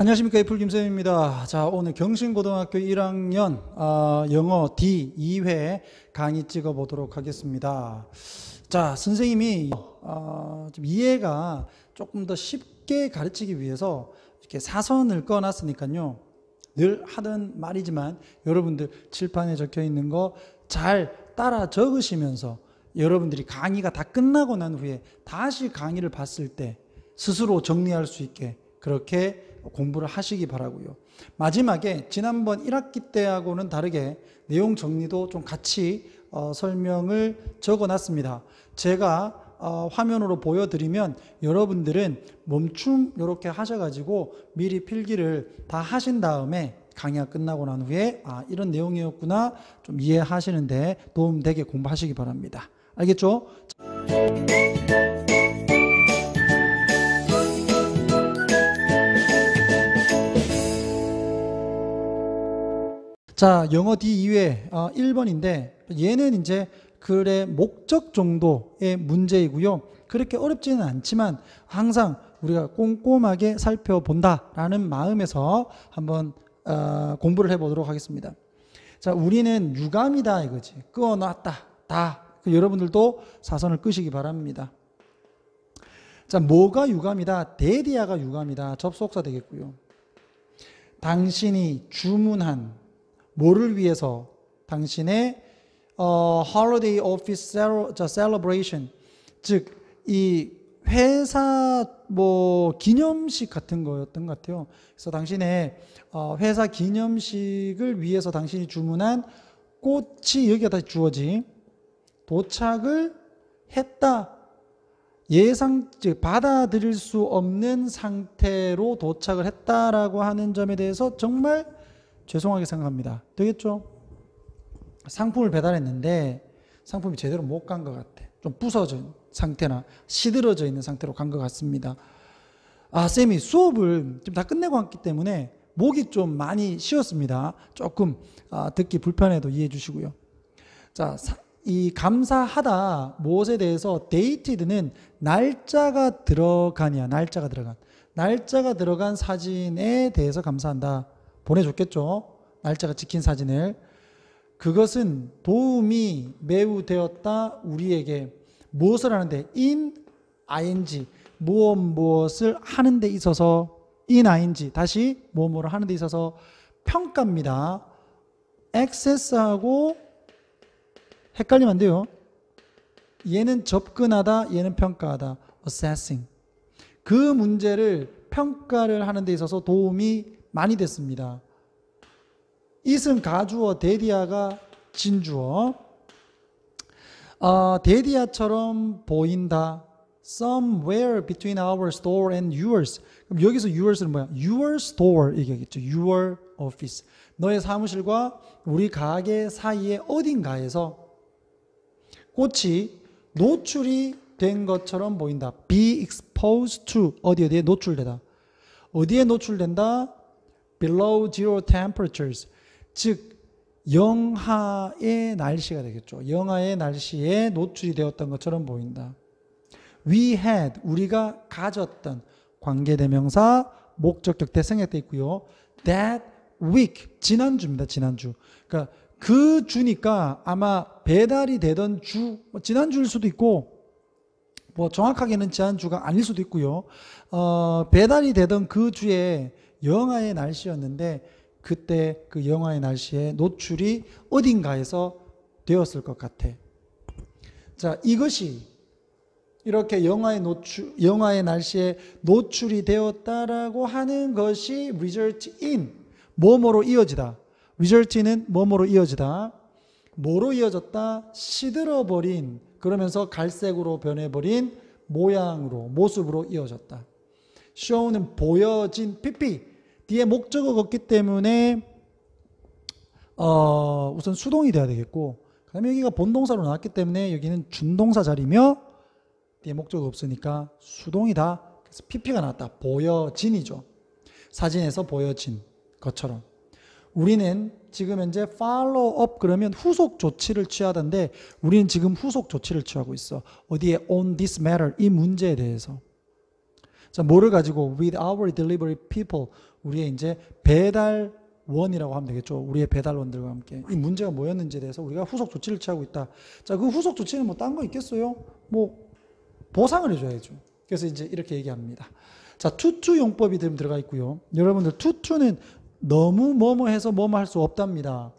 안녕하십니까, 애플 김쌤입니다. 자, 오늘 경신고등학교 1학년 영어 D2회 강의 찍어 보도록 하겠습니다. 자, 선생님이 좀 이해가 조금 더 쉽게 가르치기 위해서 이렇게 사선을 꺼놨으니까요, 늘 하던 말이지만 여러분들 칠판에 적혀 있는 거 잘 따라 적으시면서 여러분들이 강의가 다 끝나고 난 후에 다시 강의를 봤을 때 스스로 정리할 수 있게 그렇게 공부를 하시기 바라고요. 마지막에 지난번 1학기 때하고는 다르게 내용 정리도 좀 같이 설명을 적어놨습니다. 제가 화면으로 보여드리면 여러분들은 멈춤 이렇게 하셔가지고 미리 필기를 다 하신 다음에 강의가 끝나고 난 후에 이런 내용이었구나 좀 이해하시는데 도움되게 공부하시기 바랍니다. 알겠죠? 자, 영어 D2회 1번인데 얘는 이제 글의 목적 정도의 문제이고요. 그렇게 어렵지는 않지만 항상 우리가 꼼꼼하게 살펴본다라는 마음에서 한번 공부를 해보도록 하겠습니다. 자, 우리는 유감이다 이거지. 끄어놨다. 다. 여러분들도 사선을 끄시기 바랍니다. 자, 뭐가 유감이다? 데디아가 유감이다. 접속사 되겠고요. 당신이 주문한 뭐를 위해서? 당신의 holiday office celebration, 즉 이 회사 기념식 같은 거였던 것 같아요. 그래서 당신의 회사 기념식을 위해서 당신이 주문한 꽃이 여기가 다시 주어지 도착을 했다. 즉 받아들일 수 없는 상태로 도착을 했다라고 하는 점에 대해서 정말 죄송하게 생각합니다. 되겠죠? 상품을 배달했는데 상품이 제대로 못 간 것 같아. 좀 부서진 상태나 시들어져 있는 상태로 간 것 같습니다. 쌤이 수업을 지금 다 끝내고 왔기 때문에 목이 좀 많이 쉬었습니다. 조금 듣기 불편해도 이해해 주시고요. 자, 이 감사하다 무엇에 대해서 dated는 날짜가 들어간 사진에 대해서 감사한다. 보내줬겠죠? 날짜가 찍힌 사진을. 그것은 도움이 매우 되었다. 우리에게 무엇을 하는데 in ing 무엇을 하는 데 있어서 in ing 다시 무엇을 하는 데 있어서 평가입니다. access하고 헷갈리면 안 돼요. 얘는 접근하다, 얘는 평가하다. assessing. 그 문제를 평가를 하는 데 있어서 도움이 많이 됐습니다. it은 가주어, 데디아가 진주어. 데디아처럼 보인다. Somewhere between our store and yours. 그럼 여기서 yours는 뭐야? Your store 얘기하겠죠. Your office. 너의 사무실과 우리 가게 사이에 어딘가에서 꽃이 노출이 된 것처럼 보인다. Be exposed to. 어디에 노출되다. 어디에 노출된다? Below zero temperatures. 즉 영하의 날씨가 되겠죠. 영하의 날씨에 노출이 되었던 것처럼 보인다. We had, 우리가 가졌던 관계대명사, 목적격 대생략돼 있고요. That week, 지난주입니다. 지난주. 그러니까 그 주니까 아마 배달이 되던 주, 지난주일 수도 있고 정확하게는 지난주가 아닐 수도 있고요. 배달이 되던 그 주에 영하의 날씨였는데 그때 그 영하의 날씨에 노출이 어딘가에서 되었을 것 같아. 자, 이것이 이렇게 영하의 날씨에 노출이 되었다라고 하는 것이 result in, 뭐뭐로 이어지다. result는 뭐뭐로 이어지다. 뭐로 이어졌다? 시들어버린, 그러면서 갈색으로 변해버린 모양으로, 모습으로 이어졌다. show는 보여진, pp. 뒤에 목적어가 없기 때문에 우선 수동이 돼야 되겠고, 그 다음에 여기가 본동사로 나왔기 때문에 여기는 준동사 자리며 뒤에 목적어가 없으니까 수동이다. 그래서 pp가 나왔다. 보여진이죠. 사진에서 보여진 것처럼. 우리는 지금 현재 follow up 그러면 후속 조치를 취하던데 우리는 지금 후속 조치를 취하고 있어. 어디에? on this matter, 이 문제에 대해서. 자, 뭐를 가지고? with our delivery people, 우리의 이제 배달원이라고 하면 되겠죠. 우리의 배달원들과 함께 이 문제가 뭐였는지에 대해서 우리가 후속 조치를 취하고 있다. 자, 그 후속 조치는 뭐 딴 거 있겠어요? 뭐 보상을 해줘야죠. 그래서 이제 이렇게 얘기합니다. 자, 투투 용법이 들어가 있고요. 여러분들 투투는 너무 뭐뭐 해서 뭐뭐 할 수 없답니다.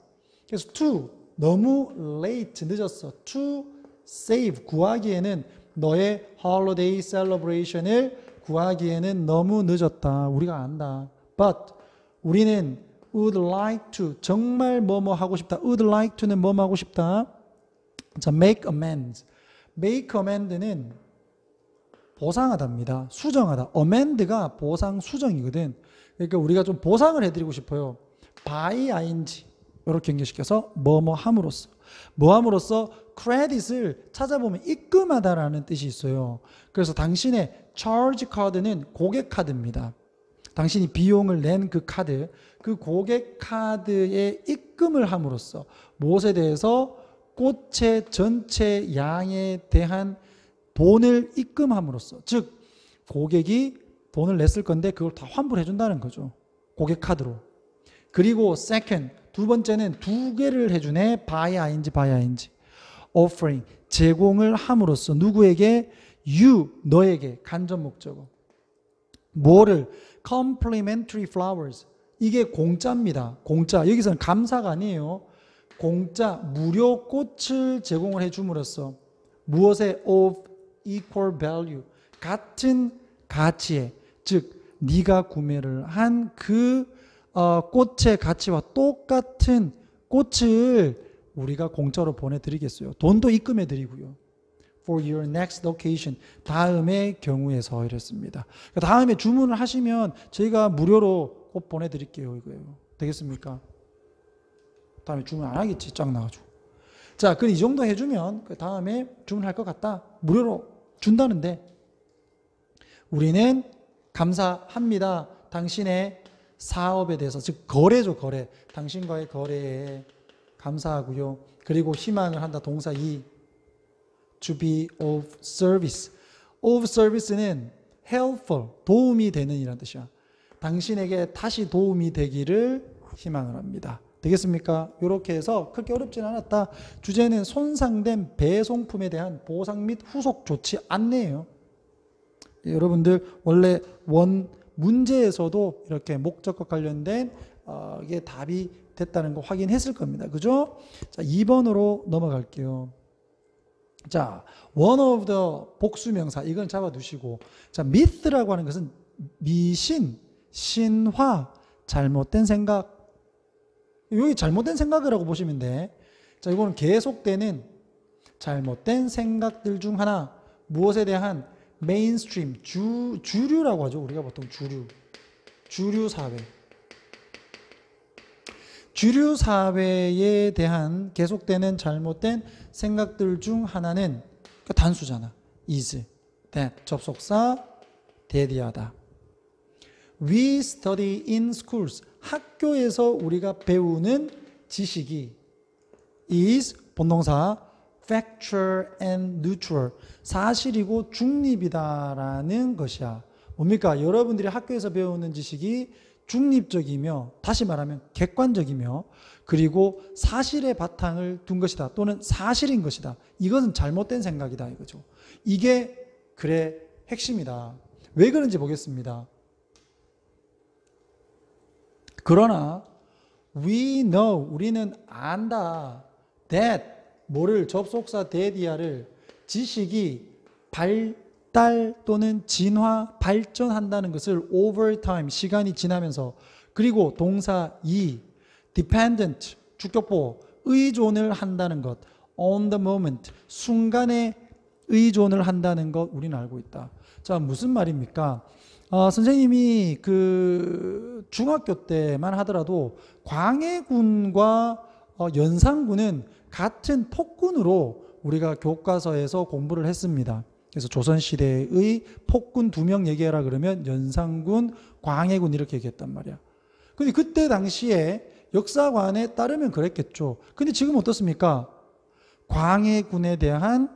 그래서 to 너무 late 늦었어. to save 구하기에는 너의 holiday celebration을 구하기에는 너무 늦었다. 우리가 안다. But 우리는 would like to 정말 뭐뭐 하고 싶다. would like to는 뭐뭐 하고 싶다. 자, make amends. make amend는 보상하답니다. 수정하다. amend가 보상 수정이거든. 그러니까 우리가 좀 보상을 해드리고 싶어요. by ing 이렇게 연결시켜서 뭐뭐 함으로써 뭐 함으로써 크레딧을 찾아보면 입금하다라는 뜻이 있어요. 그래서 당신의 charge 카드는 고객 카드입니다. 당신이 비용을 낸 그 카드, 그 고객 카드에 입금을 함으로써 무엇에 대해서 꽃의 전체 양에 대한 돈을 입금함으로써, 즉 고객이 돈을 냈을 건데 그걸 다 환불해 준다는 거죠. 고객 카드로. 그리고 second, 두 번째는 두 개를 해주네. by ing. offering, 제공을 함으로써 누구에게? you, 너에게. 간접 목적어. 뭐를? complimentary flowers. 이게 공짜입니다. 공짜. 여기서는 감사가 아니에요. 공짜, 무료 꽃을 제공을 해줌으로써 무엇에? of equal value. 같은 가치에, 즉 네가 구매를 한 그 꽃의 가치와 똑같은 꽃을 우리가 공짜로 보내드리겠어요. 돈도 입금해 드리고요. For your next occasion. 다음의 경우에서 이랬습니다. 다음에 주문을 하시면 저희가 무료로 꽃 보내드릴게요. 이거예요. 되겠습니까? 다음에 주문 안 하겠지. 쫙 나가지고. 자, 그 이 정도 해주면 그 다음에 주문할 것 같다. 무료로 준다는데 우리는 감사합니다. 당신의 사업에 대해서, 즉 거래죠. 거래. 당신과의 거래에 감사하고요. 그리고 희망을 한다. 동사 2. To be of service. of service는 helpful, 도움이 되는 이라는 뜻이야. 당신에게 다시 도움이 되기를 희망을 합니다. 되겠습니까? 이렇게 해서 그렇게 어렵진 않았다. 주제는 손상된 배송품에 대한 보상 및 후속 조치 안내예요. 여러분들 원래 원 문제에서도 이렇게 목적과 관련된 이게 답이 됐다는 거 확인했을 겁니다. 그죠? 자, 2번으로 넘어갈게요. 자, one of the 복수명사 이건 잡아두시고, 자, myth라고 하는 것은 미신, 신화, 잘못된 생각. 여기 잘못된 생각이라고 보시면 돼. 자, 이거는 계속되는 잘못된 생각들 중 하나. 무엇에 대한? 메인스트림, 주류라고 하죠. 우리가 보통 주류 사회. 주류 사회에 대한 계속되는 잘못된 생각들 중 하나는 단수잖아. is, that, 접속사, 대디하다. We study in schools. 학교에서 우리가 배우는 지식이 is, 본동사, factual and neutral. 사실이고 중립이다라는 것이야. 뭡니까? 여러분들이 학교에서 배우는 지식이 중립적이며, 다시 말하면 객관적이며, 그리고 사실의 바탕을 둔 것이다. 또는 사실인 것이다. 이것은 잘못된 생각이다 이거죠. 이게 글의 핵심이다. 왜 그런지 보겠습니다. 그러나 we know, 우리는 안다. that, 뭐를? 접속사 that이야를 지식이 발달 또는 진화, 발전한다는 것을 over time, 시간이 지나면서, 그리고 동사 2, dependent, 주격보, 의존을 한다는 것, on the moment, 순간에 의존을 한다는 것 우리는 알고 있다. 자, 무슨 말입니까? 선생님이 그 중학교 때만 하더라도 광해군과 연산군은 같은 폭군으로 우리가 교과서에서 공부를 했습니다. 그래서 조선시대의 폭군 2명 얘기하라 그러면 연산군, 광해군 이렇게 얘기했단 말이야. 근데 그때 당시에 역사관에 따르면 그랬겠죠. 근데 지금 어떻습니까? 광해군에 대한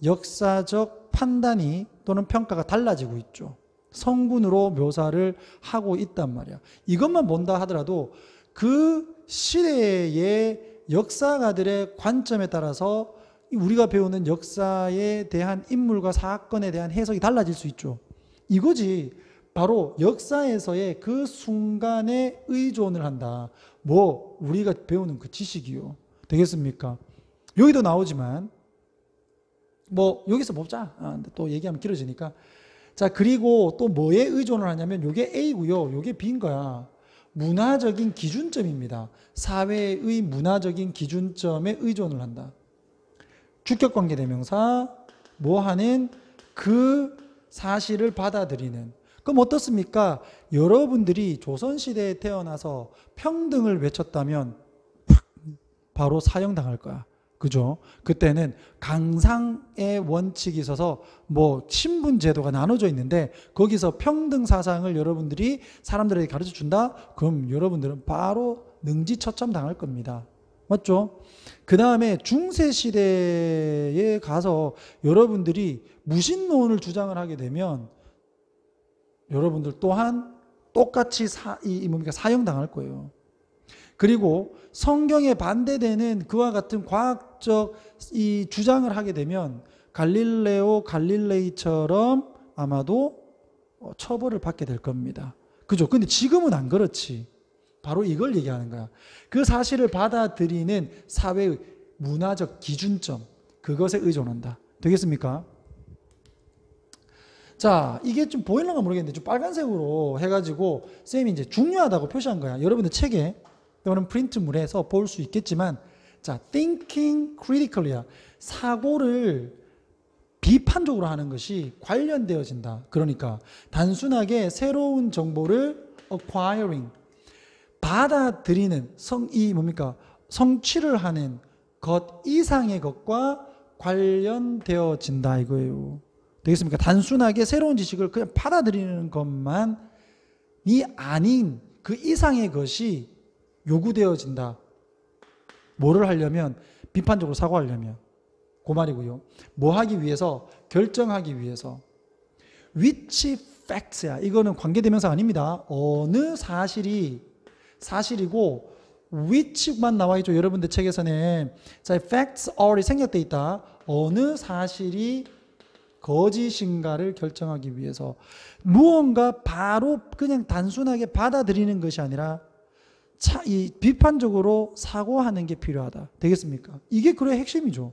역사적 판단이 또는 평가가 달라지고 있죠. 성군으로 묘사를 하고 있단 말이야. 이것만 본다 하더라도 그 시대의 역사가들의 관점에 따라서 우리가 배우는 역사에 대한 인물과 사건에 대한 해석이 달라질 수 있죠. 이거지. 바로 역사에서의 그 순간에 의존을 한다. 뭐 우리가 배우는 그 지식이요. 되겠습니까? 여기도 나오지만 뭐 여기서 보자. 또 얘기하면 길어지니까. 자, 그리고 또 뭐에 의존을 하냐면 요게 A고요. 요게 B인 거야. 문화적인 기준점입니다. 사회의 문화적인 기준점에 의존을 한다. 주격관계대명사 뭐 하는 그 사실을 받아들이는. 그럼 어떻습니까? 여러분들이 조선시대에 태어나서 평등을 외쳤다면 바로 사형당할 거야. 그죠? 그때는 강상의 원칙이 있어서 뭐 신분제도가 나눠져 있는데 거기서 평등 사상을 여러분들이 사람들에게 가르쳐 준다? 그럼 여러분들은 바로 능지처참 당할 겁니다. 맞죠? 그 다음에 중세시대에 가서 여러분들이 무신론을 주장을 하게 되면 여러분들 또한 똑같이 사형당할 거예요. 그리고 성경에 반대되는 그와 같은 과학적 이 주장을 하게 되면 갈릴레오 갈릴레이처럼 아마도 처벌을 받게 될 겁니다. 그죠? 근데 지금은 안 그렇지. 바로 이걸 얘기하는 거야. 그 사실을 받아들이는 사회의 문화적 기준점, 그것에 의존한다. 되겠습니까? 자, 이게 좀 보이는가 모르겠는데 좀 빨간색으로 해가지고 쌤이 이제 중요하다고 표시한 거야. 여러분들 책에 또는 프린트물에서 볼 수 있겠지만, 자, thinking critically야. 사고를 비판적으로 하는 것이 관련되어진다. 그러니까 단순하게 새로운 정보를 acquiring, 받아들이는 성취를 하는 것 이상의 것과 관련되어진다 이거예요. 되겠습니까? 단순하게 새로운 지식을 그냥 받아들이는 것만이 아닌 그 이상의 것이 요구되어진다. 뭐를 하려면? 비판적으로 사고하려면. 그 말이고요. 뭐 하기 위해서? 결정하기 위해서. which facts야. 이거는 관계대명사 아닙니다. 어느 사실이고 which만 나와 있죠. 여러분들 책에서는. 자, facts are이 생략되어 있다. 어느 사실이 거짓인가를 결정하기 위해서 무언가 바로 그냥 단순하게 받아들이는 것이 아니라 이 비판적으로 사고하는 게 필요하다. 되겠습니까? 이게 그의 핵심이죠.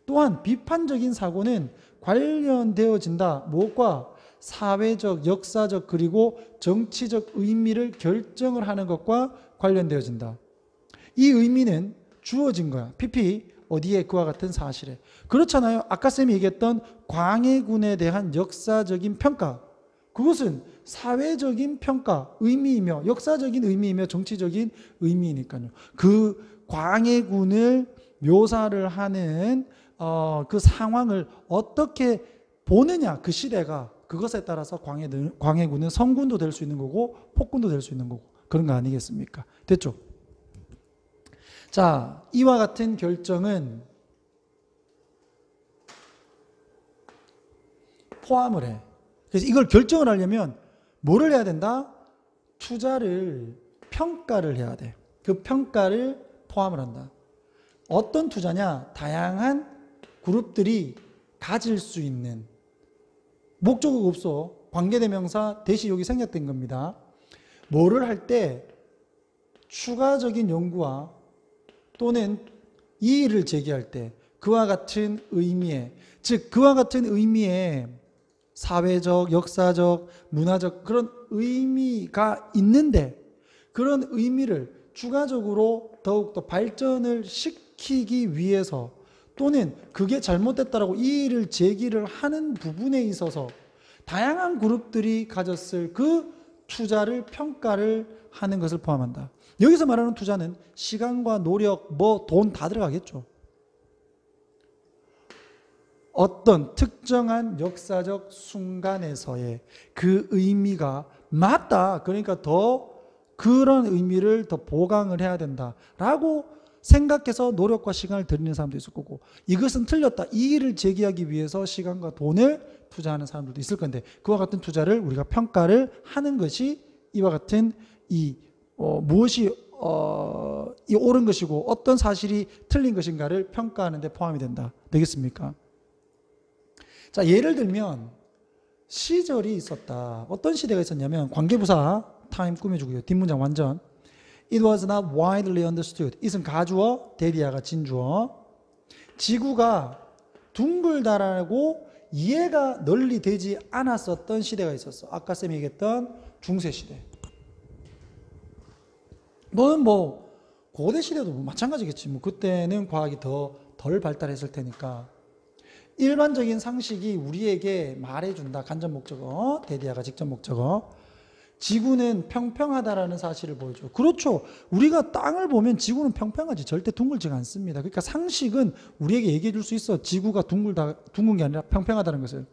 또한 비판적인 사고는 관련되어진다. 무엇과? 사회적, 역사적 그리고 정치적 의미를 결정을 하는 것과 관련되어진다. 이 의미는 주어진 거야. PP 어디에? 그와 같은 사실에. 그렇잖아요. 아까 쌤이 얘기했던 광해군에 대한 역사적인 평가. 그것은 사회적인 평가, 의미이며 역사적인 의미이며 정치적인 의미이니까요. 그 광해군을 묘사를 하는 그 상황을 어떻게 보느냐, 그 시대가 그것에 따라서 광해군은 성군도 될 수 있는 거고 폭군도 될 수 있는 거고 그런 거 아니겠습니까? 됐죠? 자, 이와 같은 결정은 포함을 해. 그래서 이걸 결정을 하려면 뭐를 해야 된다? 투자를, 평가를 해야 돼. 그 평가를 포함을 한다. 어떤 투자냐? 다양한 그룹들이 가질 수 있는. 목적어가 없어. 관계대명사 대시 여기 생략된 겁니다. 뭐를 할 때 추가적인 연구와 또는 이의를 제기할 때 그와 같은 의미의, 즉 그와 같은 의미의 사회적, 역사적, 문화적 그런 의미가 있는데 그런 의미를 추가적으로 더욱더 발전을 시키기 위해서 또는 그게 잘못됐다라고 이의를 제기를 하는 부분에 있어서 다양한 그룹들이 가졌을 그 투자를 평가를 하는 것을 포함한다. 여기서 말하는 투자는 시간과 노력, 돈 다 들어가겠죠. 어떤 특정한 역사적 순간에서의 그 의미가 맞다. 그러니까 더 그런 의미를 더 보강을 해야 된다라고 생각해서 노력과 시간을 들이는 사람도 있을 거고, 이것은 틀렸다, 이의를 제기하기 위해서 시간과 돈을 투자하는 사람들도 있을 건데, 그와 같은 투자를 우리가 평가를 하는 것이 이와 같은 무엇이 이 옳은 것이고 어떤 사실이 틀린 것인가를 평가하는 데 포함이 된다. 되겠습니까? 자, 예를 들면 시절이 있었다. 어떤 시대가 있었냐면, 관계부사 타임 꾸며주고요. 뒷문장 완전. It was not widely understood. it은 가주어, 대리아가 진주어. 지구가 둥글다라고 이해가 널리 되지 않았었던 시대가 있었어. 아까 쌤이 얘기했던 중세시대. 너는 뭐 고대 시대도 마찬가지겠지. 뭐 그때는 과학이 덜 발달했을 테니까 일반적인 상식이 우리에게 말해준다. 간접 목적어, 대리아가 직접 목적어. 지구는 평평하다라는 사실을 보여줘. 그렇죠. 우리가 땅을 보면 지구는 평평하지 절대 둥글지가 않습니다. 그러니까 상식은 우리에게 얘기해 줄 수 있어. 지구가 둥근 게 아니라 평평하다는 것을.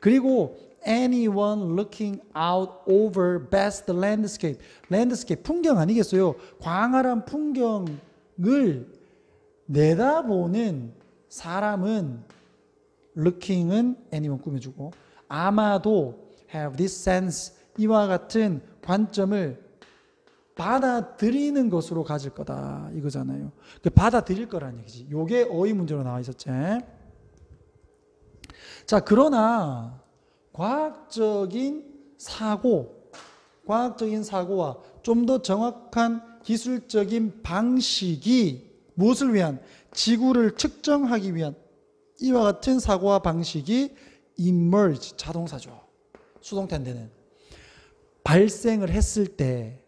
그리고 anyone looking out over vast landscape. landscape 풍경 아니겠어요? 광활한 풍경을 내다보는 사람은 looking은 anyone 꾸며주고, 아마도 have this sense, 이와 같은 관점을 받아들이는 것으로 가질 거다 이거잖아요. 받아들일 거라는 얘기지. 요게 어휘 문제로 나와 있었지. 자, 그러나 과학적인 사고와 좀 더 정확한 기술적인 방식이 무엇을 위한? 지구를 측정하기 위한 이와 같은 사고와 방식이 emerge, 자동사죠. 수동태인데는 발생을 했을 때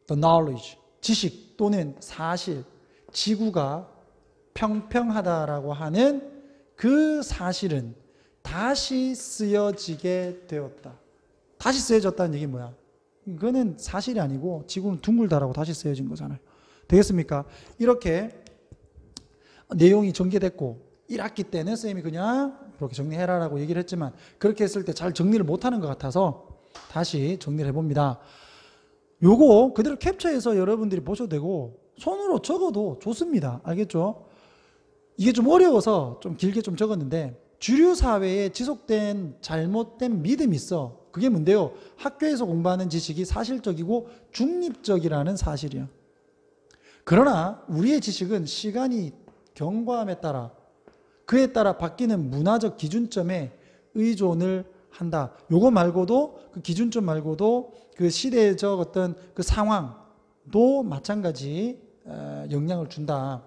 the knowledge, 지식 또는 사실, 지구가 평평하다라고 하는 그 사실은 다시 쓰여지게 되었다. 다시 쓰여졌다는 얘기 뭐야? 이거는 사실이 아니고 지구는 둥글다라고 다시 쓰여진 거잖아요. 되겠습니까? 이렇게 내용이 전개됐고 1학기 때는 쌤이 그냥 그렇게 정리해라라고 얘기를 했지만, 그렇게 했을 때 잘 정리를 못하는 것 같아서 다시 정리를 해봅니다. 요거 그대로 캡처해서 여러분들이 보셔도 되고 손으로 적어도 좋습니다. 알겠죠? 이게 좀 어려워서 좀 길게 좀 적었는데, 주류 사회에 지속된 잘못된 믿음이 있어. 그게 뭔데요? 학교에서 공부하는 지식이 사실적이고 중립적이라는 사실이야. 그러나 우리의 지식은 시간이 경과함에 따라, 그에 따라 바뀌는 문화적 기준점에 의존을 한다. 요거 말고도, 그 기준점 말고도 그 시대적 어떤 그 상황도 마찬가지 영향을 준다.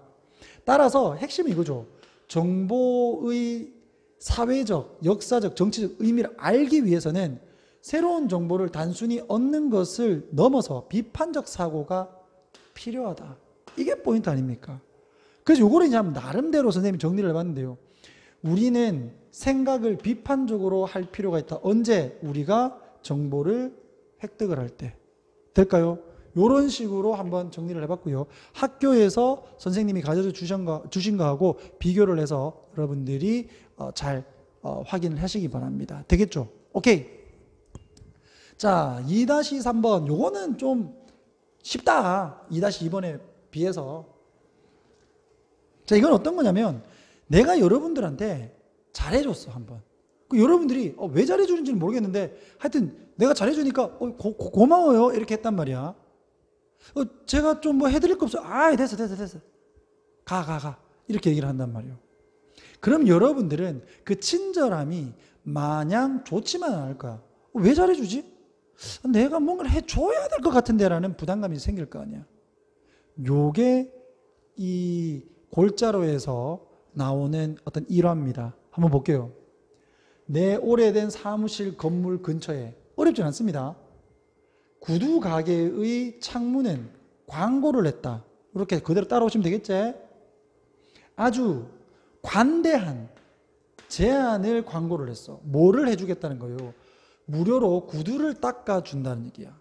따라서 핵심이 이거죠. 정보의 사회적, 역사적, 정치적 의미를 알기 위해서는 새로운 정보를 단순히 얻는 것을 넘어서 비판적 사고가 필요하다. 이게 포인트 아닙니까? 그래서 요거를 이제 나름대로 선생님이 정리를 해봤는데요. 우리는 생각을 비판적으로 할 필요가 있다. 언제? 우리가 정보를 획득을 할 때. 될까요? 이런 식으로 한번 정리를 해봤고요. 학교에서 선생님이 가르쳐주신 거하고 비교를 해서 여러분들이 잘 확인을 하시기 바랍니다. 되겠죠? 오케이. 자, 2-3번. 요거는 좀 쉽다. 2-2번에 비해서. 자, 이건 어떤 거냐면, 내가 여러분들한테 잘해줬어, 한번. 여러분들이 왜 잘해주는지는 모르겠는데, 하여튼 내가 잘해주니까 고마워요. 이렇게 했단 말이야. 제가 좀 뭐 해드릴 거 없어. 됐어. 가. 이렇게 얘기를 한단 말이에요. 그럼 여러분들은 그 친절함이 마냥 좋지만 않을 거야. 왜 잘해주지? 내가 뭔가를 해줘야 될 것 같은데 라는 부담감이 생길 거 아니야. 요게 이 골자로에서 나오는 어떤 일화입니다. 한번 볼게요. 내 오래된 사무실 건물 근처에, 어렵진 않습니다, 구두 가게의 창문은 광고를 냈다. 이렇게 그대로 따라오시면 되겠지? 아주 관대한 제안을 광고를 했어. 뭐를 해주겠다는 거예요? 무료로 구두를 닦아준다는 얘기야.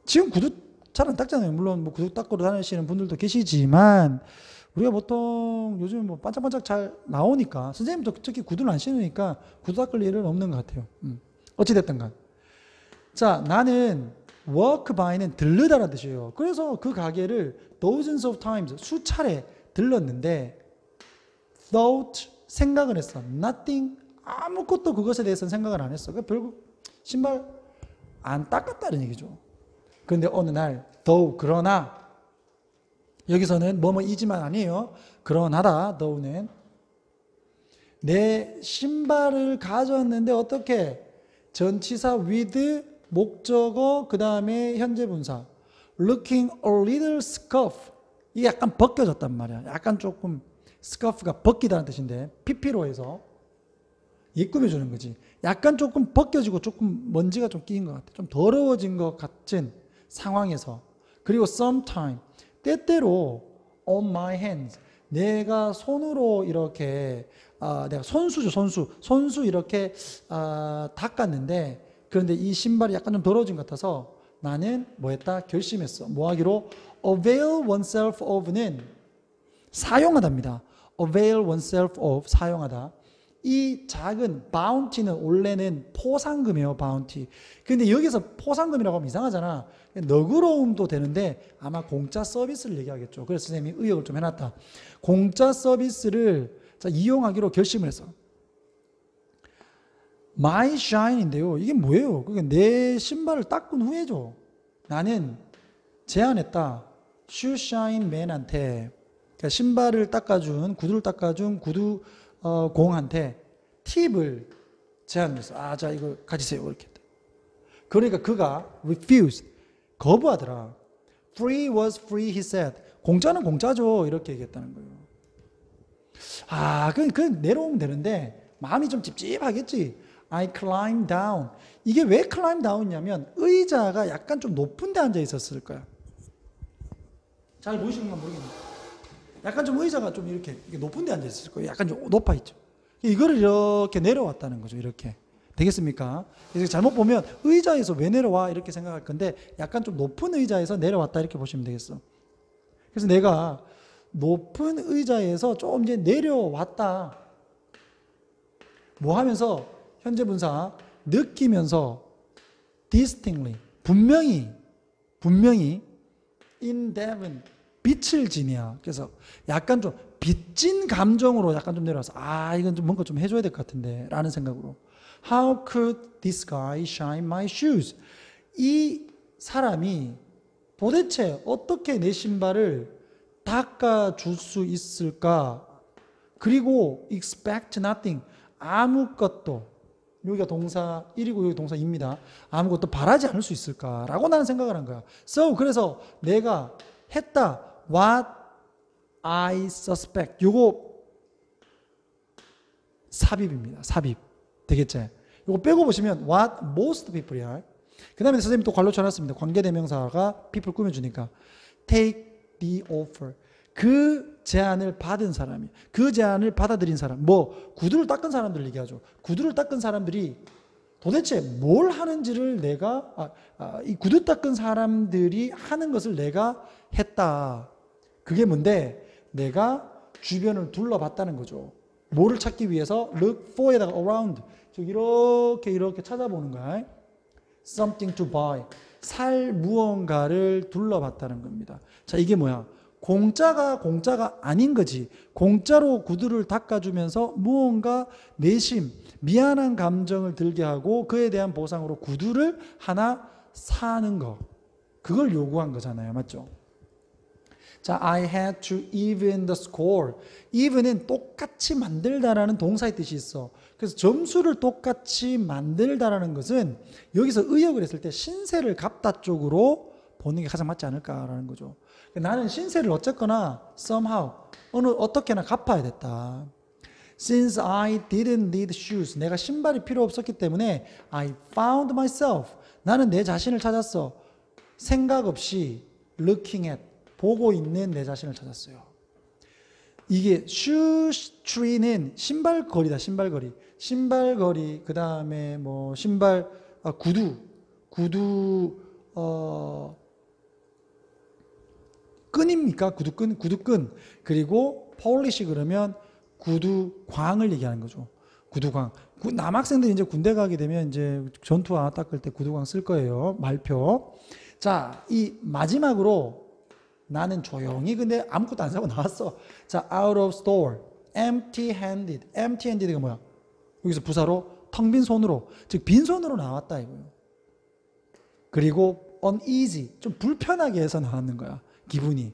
지금 구두 잘 안 닦잖아요. 물론 뭐 구두 닦으러 다니시는 분들도 계시지만, 우리가 보통 요즘 뭐 반짝반짝 잘 나오니까, 선생님도 특히 구두를 안 신으니까 구두 닦을 일은 없는 것 같아요. 어찌됐든 간. 자, 나는 walk by는 들르다라는 뜻이에요. 그래서 그 가게를 dozens of times, 수차례 들렀는데 thought, 생각을 했어. nothing, 아무것도 그것에 대해서는 생각을 안 했어. 결국 신발 안 닦았다는 얘기죠. 그런데 어느 날 though, 그러나 여기서는 뭐뭐이지만 아니에요. 그러나다, though는 내 신발을 가져왔는데 어떻게 전치사 with 목적어 그 다음에 현재 분사 looking a little scuff, 이게 약간 벗겨졌단 말이야. 약간 조금 scuff가 벗기다는 뜻인데 PP로 해서 입금해주는 거지. 약간 조금 벗겨지고 조금 먼지가 좀 끼인 것 같아. 좀 더러워진 것 같은 상황에서. 그리고 sometime, 때때로 on my hands, 내가 손으로 이렇게 내가 손수죠. 손수 이렇게 닦았는데 그런데 이 신발이 약간 좀 더러워진 것 같아서 나는 뭐 했다? 결심했어. 뭐 하기로? avail oneself of는 사용하다입니다. avail oneself of, 사용하다. 이 작은 bounty는 원래는 포상금이에요. bounty. 근데 여기서 포상금이라고 하면 이상하잖아. 너그러움도 되는데 아마 공짜 서비스를 얘기하겠죠. 그래서 선생님이 의역을 좀 해놨다. 공짜 서비스를 이용하기로 결심을 했어. My shine인데요. 이게 뭐예요? 그러니까 내 신발을 닦은 후에죠. 나는 제안했다. shoe shine man한테, 그러니까 신발을 닦아준, 구두를 닦아준 구두 공한테 팁을 제안했어. 자, 이거 가지세요. 이렇게. 그러니까 그가 refused, 거부하더라. Free was free, he said. 공짜는 공짜죠. 이렇게 얘기했다는 거예요. 그 내려오면 되는데 마음이 좀 찝찝하겠지. I climbed down. 이게 왜 climb down이냐면 의자가 약간 좀 높은 데 앉아 있었을 거야. 잘 보이시는가 모르겠는데 약간 좀 의자가 좀 이렇게 높은 데 앉아 있을 거예요. 약간 좀 높아 있죠. 이거를 이렇게 내려왔다는 거죠. 이렇게. 되겠습니까? 그래서 잘못 보면 의자에서 왜 내려와 이렇게 생각할 건데 약간 좀 높은 의자에서 내려왔다 이렇게 보시면 되겠어. 그래서 내가 높은 의자에서 좀 이제 내려왔다. 뭐 하면서 현재 분사 느끼면서 distinctly, 분명히 in Devon, 빛을 지니야. 그래서 약간 좀 빚진 감정으로 약간 좀 내려와서 이건 좀 뭔가 좀 해줘야 될 것 같은데 라는 생각으로 How could this guy shine my shoes? 이 사람이 도대체 어떻게 내 신발을 닦아줄 수 있을까? 그리고 expect nothing, 아무것도, 여기가 동사 1이고 여기 동사 2입니다. 아무것도 바라지 않을 수 있을까라고 나는 생각을 한 거야. So, 그래서 내가 했다. What I suspect. 요거 삽입입니다. 삽입. 되겠지? 요거 빼고 보시면 what most people이야. 그 다음에 선생님이 또 괄호 쳐놨습니다. 관계대명사가 people 꾸며주니까 take the offer. 그 제안을 받은 사람이, 그 제안을 받아들인 사람, 뭐 구두를 닦은 사람들 얘기하죠. 구두를 닦은 사람들이 도대체 뭘 하는지를 내가 이 구두 닦은 사람들이 하는 것을 내가 했다. 그게 뭔데? 내가 주변을 둘러봤다는 거죠. 뭐를 찾기 위해서 look for에다가 around, 이렇게 찾아보는 거야. something to buy, 살 무언가를 둘러봤다는 겁니다. 자, 이게 뭐야? 공짜가 아닌 거지. 공짜로 구두를 닦아주면서 무언가 내심, 미안한 감정을 들게 하고 그에 대한 보상으로 구두를 하나 사는 거. 그걸 요구한 거잖아요. 맞죠? 자, I had to even the score. even은 똑같이 만들다라는 동사의 뜻이 있어. 그래서 점수를 똑같이 만들다라는 것은 여기서 의역을 했을 때 신세를 갚다 쪽으로 보는 게 가장 맞지 않을까라는 거죠. 나는 신세를 어쨌거나 somehow 어떻게나 갚아야 됐다. Since I didn't need shoes, 내가 신발이 필요 없었기 때문에 I found myself, 나는 내 자신을 찾았어. 생각 없이 looking at, 보고 있는 내 자신을 찾았어요. 이게 shoe tree는 신발거리다. 신발거리 그 다음에 뭐 신발 구두 끈입니까? 구두끈. 그리고 폴리시 그러면 구두광을 얘기하는 거죠. 구두광. 남학생들이 이제 군대 가게 되면 이제 전투화 닦을 때 구두광 쓸 거예요. 말표. 자, 이 마지막으로 나는 조용히 근데 아무것도 안 사고 나왔어. 자, out of store, empty-handed. empty-handed가 뭐야? 여기서 부사로 텅 빈 손으로, 즉 빈손으로 나왔다 이거예요. 그리고 uneasy, 좀 불편하게 해서 나왔는 거야. 기분이.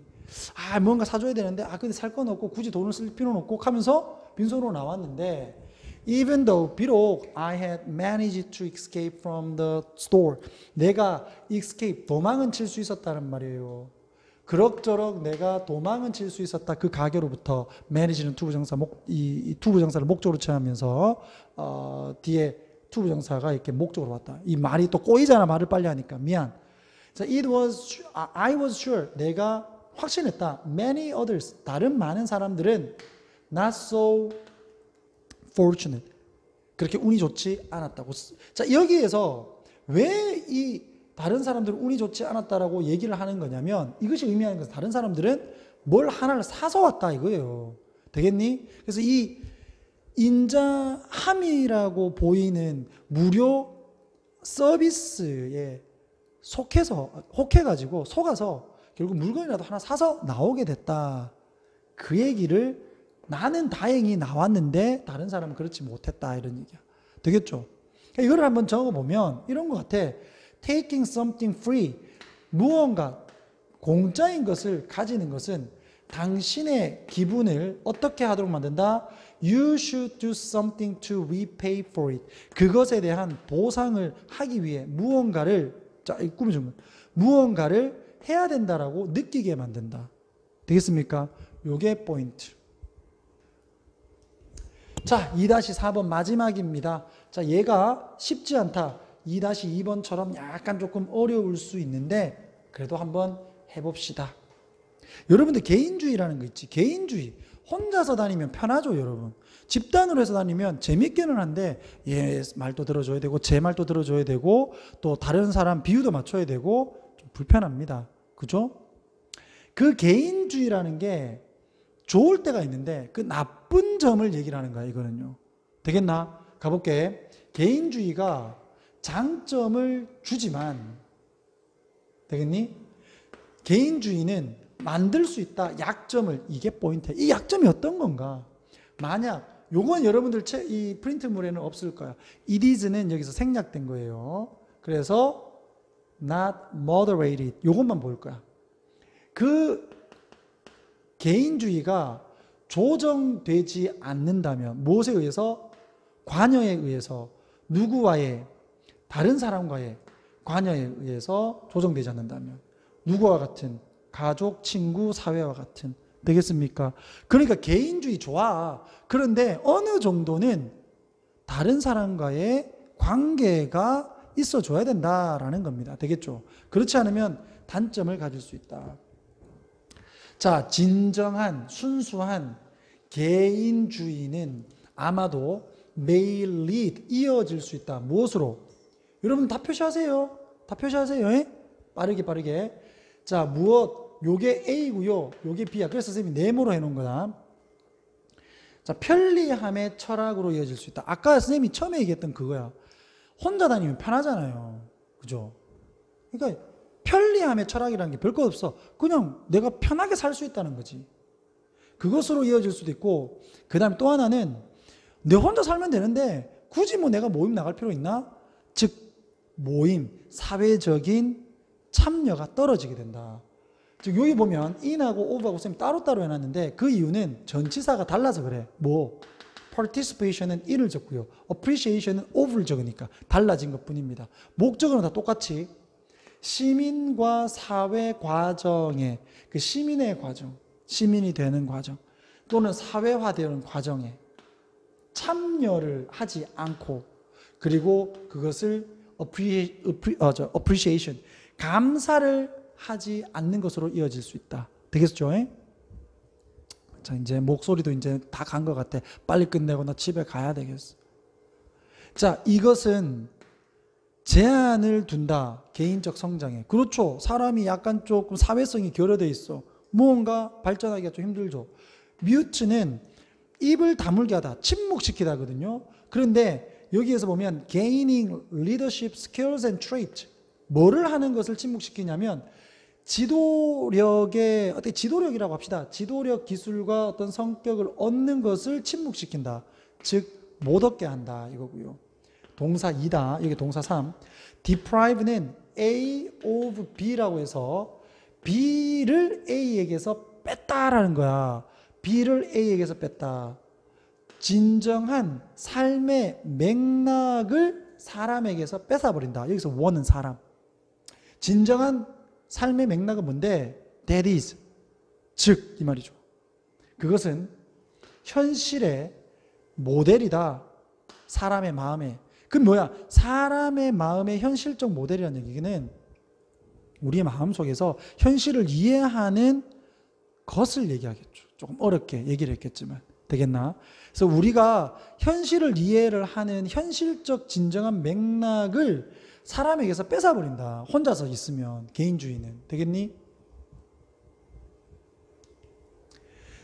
아, 뭔가 사줘야 되는데, 아, 근데 살 건 없고 굳이 돈을 쓸 필요는 없고 하면서 빈손으로 나왔는데, even though, 비록 I had managed to escape from the store, 내가 escape, 도망은 칠 수 있었다는 말이에요. 그럭저럭 내가 도망은 칠 수 있었다. 그 가게로부터 manage는 투부정사, 이 투부정사를 목적으로 취하면서 뒤에 투부정사가 이렇게 목적으로 왔다. 이 말이 또 꼬이잖아. 말을 빨리 하니까. 미안. 자, I was sure. 내가 확신했다. Many others. 다른 많은 사람들은 not so fortunate. 그렇게 운이 좋지 않았다고. 자, 여기에서 왜 이 다른 사람들은 운이 좋지 않았다라고 얘기를 하는 거냐면 이것이 의미하는 것은 다른 사람들은 뭘 하나를 사서 왔다 이거예요. 되겠니? 그래서 이 인자함이라고 보이는 무료 서비스에 혹해가지고 속아서 결국 물건이라도 하나 사서 나오게 됐다. 그 얘기를 나는 다행히 나왔는데 다른 사람은 그렇지 못했다 이런 얘기야. 되겠죠? 이거를 한번 적어보면 이런 것 같아. Taking something free, 무언가 공짜인 것을 가지는 것은 당신의 기분을 어떻게 하도록 만든다? You should do something to repay for it. 그것에 대한 보상을 하기 위해 무언가를 해야 된다라고 느끼게 만든다. 되겠습니까? 요게 포인트. 자, 2-4번 마지막입니다. 자, 얘가 쉽지 않다. 2-2번처럼 약간 조금 어려울 수 있는데 그래도 한번 해봅시다. 여러분들 개인주의라는 거 있지. 개인주의. 혼자서 다니면 편하죠, 여러분. 집단으로 해서 다니면 재밌기는 한데 얘 말도 들어줘야 되고 제 말도 들어줘야 되고 또 다른 사람 비유도 맞춰야 되고 좀 불편합니다. 그죠? 그 개인주의라는 게 좋을 때가 있는데 그 나쁜 점을 얘기를 하는 거야, 이거는요. 되겠나? 가볼게. 개인주의가 장점을 주지만, 되겠니? 개인주의는 만들 수 있다. 약점을, 이게 포인트야. 이 약점이 어떤 건가? 만약, 요건 여러분들 이 프린트물에는 없을 거야. It is는 여기서 생략된 거예요. 그래서 not moderated. 요것만 볼 거야. 그 개인주의가 조정되지 않는다면, 무엇에 의해서? 관여에 의해서, 누구와의, 다른 사람과의 관여에 의해서 조정되지 않는다면, 누구와 같은? 가족, 친구, 사회와 같은. 되겠습니까? 그러니까 개인주의 좋아. 그런데 어느 정도는 다른 사람과의 관계가 있어줘야 된다라는 겁니다. 되겠죠? 그렇지 않으면 단점을 가질 수 있다. 자, 진정한, 순수한 개인주의는 아마도 may lead, 이어질 수 있다. 무엇으로? 여러분 다 표시하세요. 다 표시하세요. 에? 빠르게. 자, 무엇? 요게 A고요. 요게 B야. 그래서 선생님이 네모로 해놓은 거다. 자, 편리함의 철학으로 이어질 수 있다. 아까 선생님이 처음에 얘기했던 그거야. 혼자 다니면 편하잖아요. 그죠? 그러니까 편리함의 철학이라는 게 별거 없어. 그냥 내가 편하게 살 수 있다는 거지. 그것으로 이어질 수도 있고, 그 다음에 또 하나는 내 혼자 살면 되는데 굳이 뭐 내가 모임 나갈 필요 있나? 즉 모임, 사회적인 참여가 떨어지게 된다. 즉 여기 보면 in하고 of하고 쌤이 따로따로 해놨는데 그 이유는 전치사가 달라서 그래. 뭐 participation은 in을 적고요, appreciation은 of를 적으니까 달라진 것뿐입니다. 목적어는 다 똑같이 시민과 사회 과정에, 그 시민의 과정, 시민이 되는 과정 또는 사회화되는 과정에 참여를 하지 않고, 그리고 그것을 appreciation, 감사를 하지 않는 것으로 이어질 수 있다. 되겠죠? 자, 이제 목소리도 이제 다 간 것 같아. 빨리 끝내고 나 집에 가야 되겠어. 자, 이것은 제한을 둔다. 개인적 성장에. 그렇죠. 사람이 약간 조금 사회성이 결여돼 있어. 무언가 발전하기가 좀 힘들죠. 뮤트는 입을 다물게 하다, 침묵시키다 하거든요. 그런데 여기에서 보면 gaining leadership skills and traits, 뭐를 하는 것을 침묵시키냐면 지도력의 어떻게 지도력이라고 합시다. 지도력 기술과 어떤 성격을 얻는 것을 침묵시킨다. 즉 못 얻게 한다 이거고요. 동사 2다. 여기 동사 3. deprive는 A of B라고 해서 B를 A에게서 뺐다라는 거야. B를 A에게서 뺐다. 진정한 삶의 맥락을 사람에게서 뺏어버린다. 여기서 원은 사람. 진정한 삶의 맥락은 뭔데? That is. 즉, 이 말이죠. 그것은 현실의 모델이다. 사람의 마음에. 그 뭐야? 사람의 마음의 현실적 모델이라는 얘기는 우리의 마음 속에서 현실을 이해하는 것을 얘기하겠죠. 조금 어렵게 얘기를 했겠지만. 되겠나? 그래서 우리가 현실을 이해를 하는 현실적 진정한 맥락을 사람에게서 뺏어버린다. 혼자서 있으면 개인주의는. 되겠니?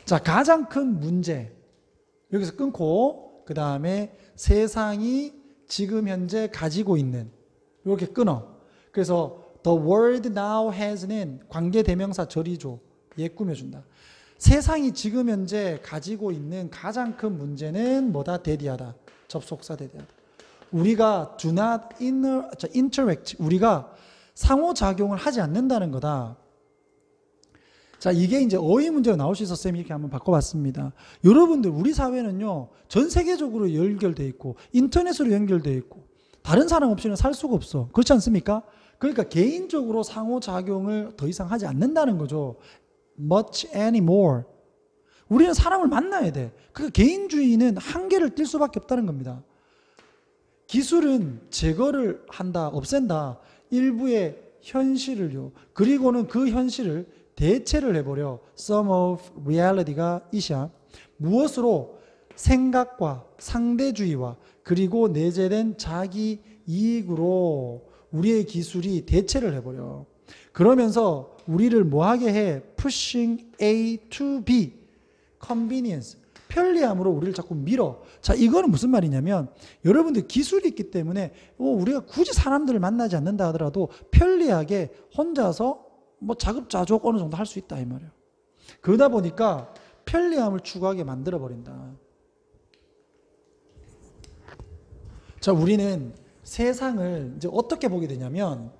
자, 가장 큰 문제. 여기서 끊고 그 다음에 세상이 지금 현재 가지고 있는 이렇게 끊어. 그래서 the world now has는 관계대명사 절이죠. 얘 꾸며준다. 세상이 지금 현재 가지고 있는 가장 큰 문제는 뭐다? 대디하다. 접속사 대디하다. 우리가 do not interact. 우리가 상호작용을 하지 않는다는 거다. 자, 이게 이제 어휘 문제가 나올 수 있어서 쌤이 이렇게 한번 바꿔봤습니다. 여러분들, 우리 사회는요, 전 세계적으로 연결되어 있고, 인터넷으로 연결되어 있고, 다른 사람 없이는 살 수가 없어. 그렇지 않습니까? 그러니까 개인적으로 상호작용을 더 이상 하지 않는다는 거죠. much anymore. 우리는 사람을 만나야 돼. 그러니까 개인주의는 한계를 띌 수밖에 없다는 겁니다. 기술은 제거를 한다, 없앤다. 일부의 현실을요. 그리고는 그 현실을 대체를 해버려. Some of reality가 이샤. 무엇으로? 생각과 상대주의와 그리고 내재된 자기 이익으로 우리의 기술이 대체를 해버려. 그러면서 우리를 뭐하게 해? Pushing A to B. Convenience. 편리함으로 우리를 자꾸 밀어. 자, 이거는 무슨 말이냐면 여러분들 기술이 있기 때문에 우리가 굳이 사람들을 만나지 않는다 하더라도 편리하게 혼자서 뭐 자급자족 어느 정도 할 수 있다 이 말이에요. 그러다 보니까 편리함을 추구하게 만들어버린다. 자, 우리는 세상을 이제 어떻게 보게 되냐면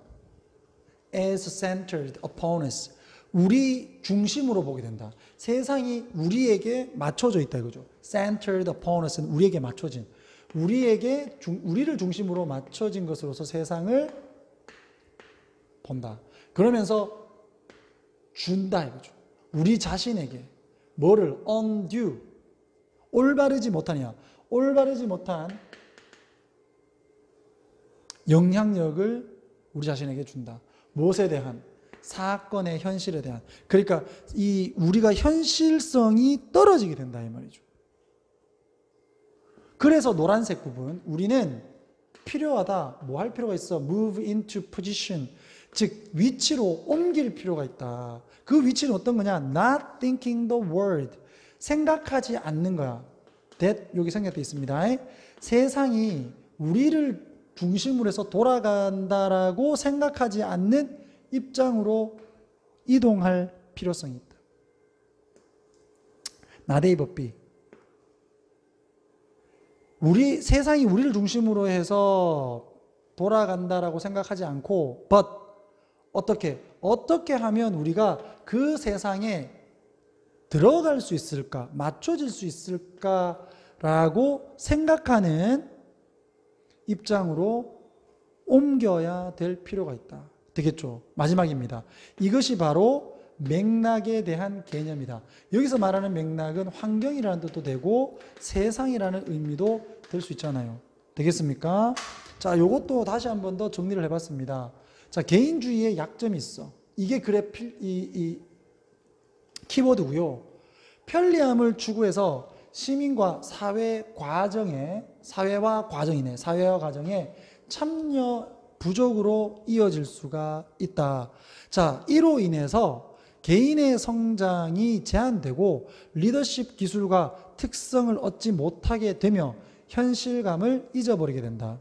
as centered upon us. 우리 중심으로 보게 된다. 세상이 우리에게 맞춰져 있다 이거죠. centered upon us는 우리에게 맞춰진. 우리를 중심으로 맞춰진 것으로서 세상을 본다. 그러면서 준다 이거죠. 우리 자신에게 뭐를? undue. 올바르지 못하냐. 올바르지 못한 영향력을 우리 자신에게 준다. 무엇에 대한? 사건의 현실에 대한. 그러니까 우리가 현실성이 떨어지게 된다 이 말이죠. 그래서 노란색 부분, 우리는 필요하다. 뭐 할 필요가 있어? move into position. 즉 위치로 옮길 필요가 있다. 그 위치는 어떤 거냐? not thinking the word. 생각하지 않는 거야. that 여기 생략되어 있습니다. 세상이 우리를 중심으로 해서 돌아간다라고 생각하지 않는 입장으로 이동할 필요성이 있다. 나데이버비. 세상이 우리를 중심으로 해서 돌아간다라고 생각하지 않고 but 어떻게 하면 우리가 그 세상에 들어갈 수 있을까? 맞춰질 수 있을까라고 생각하는 입장으로 옮겨야 될 필요가 있다. 되겠죠? 마지막입니다. 이것이 바로 맥락에 대한 개념이다. 여기서 말하는 맥락은 환경이라는 뜻도 되고 세상이라는 의미도 될 수 있잖아요. 되겠습니까? 자, 요것도 다시 한 번 더 정리를 해봤습니다. 자, 개인주의의 약점이 있어. 이게 이 키워드고요. 편리함을 추구해서 시민과 사회와 과정에 참여 부족으로 이어질 수가 있다. 자, 이로 인해서 개인의 성장이 제한되고 리더십 기술과 특성을 얻지 못하게 되며 현실감을 잊어버리게 된다.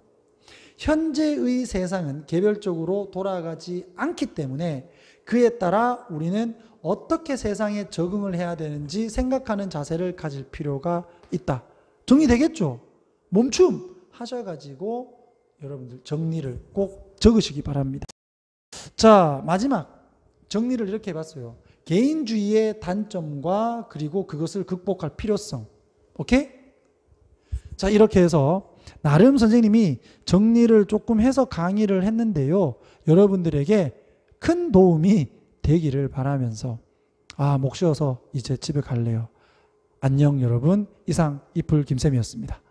현재의 세상은 개별적으로 돌아가지 않기 때문에 그에 따라 우리는 어떻게 세상에 적응을 해야 되는지 생각하는 자세를 가질 필요가 있다. 정리되겠죠? 멈춤 하셔가지고 여러분들 정리를 꼭 적으시기 바랍니다. 자, 마지막 정리를 이렇게 해봤어요. 개인주의의 단점과 그리고 그것을 극복할 필요성. 오케이? 자, 이렇게 해서 나름 선생님이 정리를 조금 해서 강의를 했는데요. 여러분들에게 큰 도움이 되기를 바라면서 목 쉬어서 이제 집에 갈래요. 안녕 여러분. 이상 이풀 김쌤이었습니다.